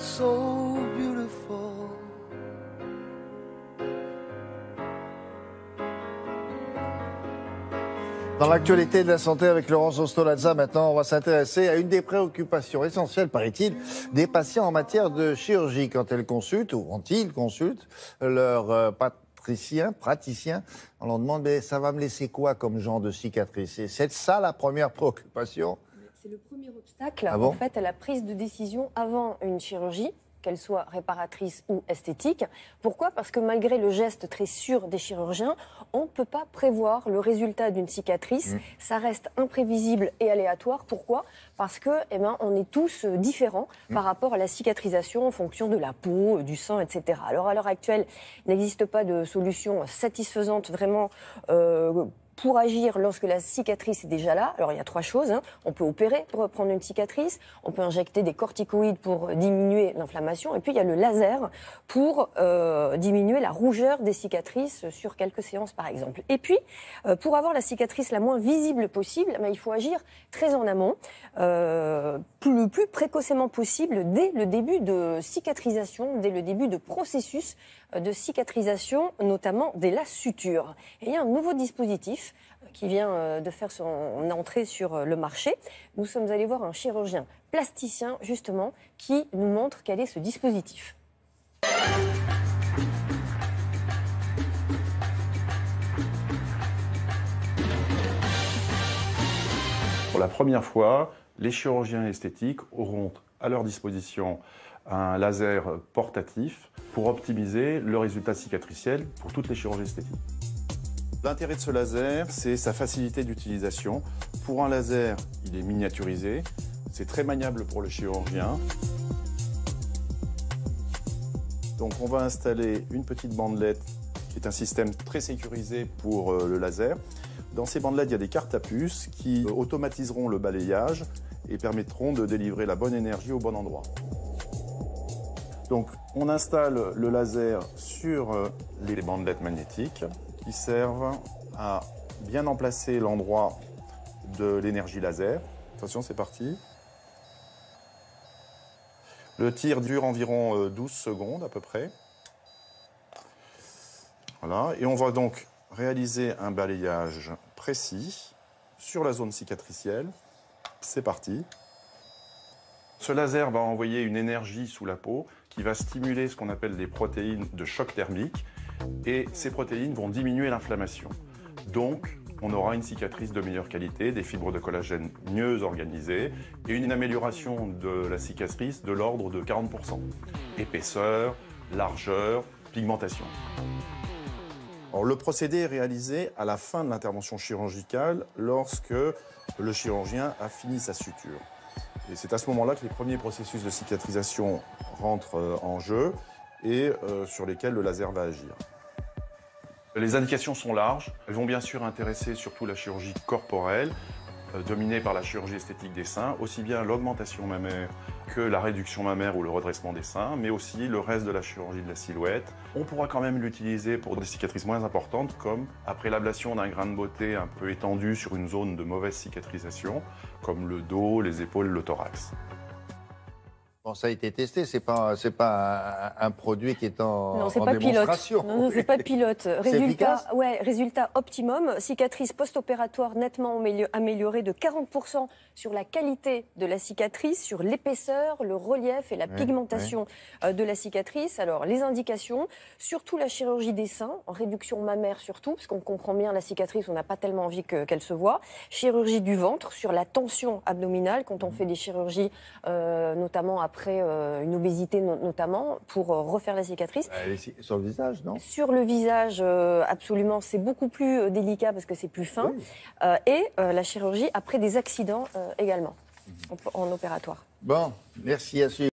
so beautiful. Dans l'actualité de la santé avec Laurence Ostolazza, maintenant, on va s'intéresser à une des préoccupations essentielles, paraît-il, des patients en matière de chirurgie. Quand elles consultent, ou quand ils consultent, leur praticien, on leur demande, mais ça va me laisser quoi comme genre de cicatrice? Et c'est ça la première préoccupation? C'est le premier obstacle, Ah bon? en fait, à la prise de décision avant une chirurgie, qu'elle soit réparatrice ou esthétique. Pourquoi? Parce que malgré le geste très sûr des chirurgiens, on ne peut pas prévoir le résultat d'une cicatrice. Ça reste imprévisible et aléatoire. Pourquoi? Parce que, on est tous différents par rapport à la cicatrisation en fonction de la peau, du sang, etc. Alors, à l'heure actuelle, il n'existe pas de solution satisfaisante vraiment pour agir lorsque la cicatrice est déjà là. Alors, il y a trois choses. On peut opérer pour reprendre une cicatrice, on peut injecter des corticoïdes pour diminuer l'inflammation, et puis il y a le laser pour diminuer la rougeur des cicatrices sur quelques séances, par exemple. Et puis, pour avoir la cicatrice la moins visible possible, il faut agir très en amont, le plus précocement possible, dès le début de cicatrisation, dès le début de processus de cicatrisation, notamment dès la suture. Et il y a un nouveau dispositif qui vient de faire son entrée sur le marché. Nous sommes allés voir un chirurgien plasticien, justement, qui nous montre quel est ce dispositif. Pour la première fois, les chirurgiens esthétiques auront à leur disposition un laser portatif pour optimiser le résultat cicatriciel pour toutes les chirurgies esthétiques. L'intérêt de ce laser, c'est sa facilité d'utilisation. Pour un laser, il est miniaturisé, c'est très maniable pour le chirurgien. Donc on va installer une petite bandelette qui est un système très sécurisé pour le laser. Dans ces bandelettes, il y a des cartes à puce qui automatiseront le balayage et permettront de délivrer la bonne énergie au bon endroit. Donc on installe le laser sur les bandelettes magnétiques qui servent à bien emplacer l'endroit de l'énergie laser. Attention, c'est parti. Le tir dure environ 12 secondes à peu près. Voilà, et on va donc réaliser un balayage précis sur la zone cicatricielle. C'est parti. Ce laser va envoyer une énergie sous la peau qui va stimuler ce qu'on appelle des protéines de choc thermique. Et ces protéines vont diminuer l'inflammation. Donc, on aura une cicatrice de meilleure qualité, des fibres de collagène mieux organisées et une amélioration de la cicatrice de l'ordre de 40%. Épaisseur, largeur, pigmentation. Alors, le procédé est réalisé à la fin de l'intervention chirurgicale lorsque le chirurgien a fini sa suture. Et c'est à ce moment-là que les premiers processus de cicatrisation rentrent en jeu et sur lesquels le laser va agir. Les indications sont larges. Elles vont bien sûr intéresser surtout la chirurgie corporelle, dominée par la chirurgie esthétique des seins, aussi bien l'augmentation mammaire que la réduction mammaire ou le redressement des seins, mais aussi le reste de la chirurgie de la silhouette. On pourra quand même l'utiliser pour des cicatrices moins importantes, comme après l'ablation d'un grain de beauté un peu étendu sur une zone de mauvaise cicatrisation, comme le dos, les épaules, le thorax. Bon, ça a été testé, c'est pas un produit qui est en démonstration. Non, c'est pas pilote. Efficace. Résultat optimum. Cicatrice post-opératoire nettement améliorée de 40% sur la qualité de la cicatrice, sur l'épaisseur, le relief et la pigmentation de la cicatrice. Alors, les indications, surtout la chirurgie des seins, en réduction mammaire surtout, parce qu'on comprend bien la cicatrice, on n'a pas tellement envie qu'elle se voit. Chirurgie du ventre, sur la tension abdominale, quand on fait des chirurgies, notamment après une obésité notamment, pour refaire la cicatrice. Sur le visage, non? Sur le visage, absolument, c'est beaucoup plus délicat parce que c'est plus fin. Et la chirurgie après des accidents également, en opératoire. Bon, merci à suivre.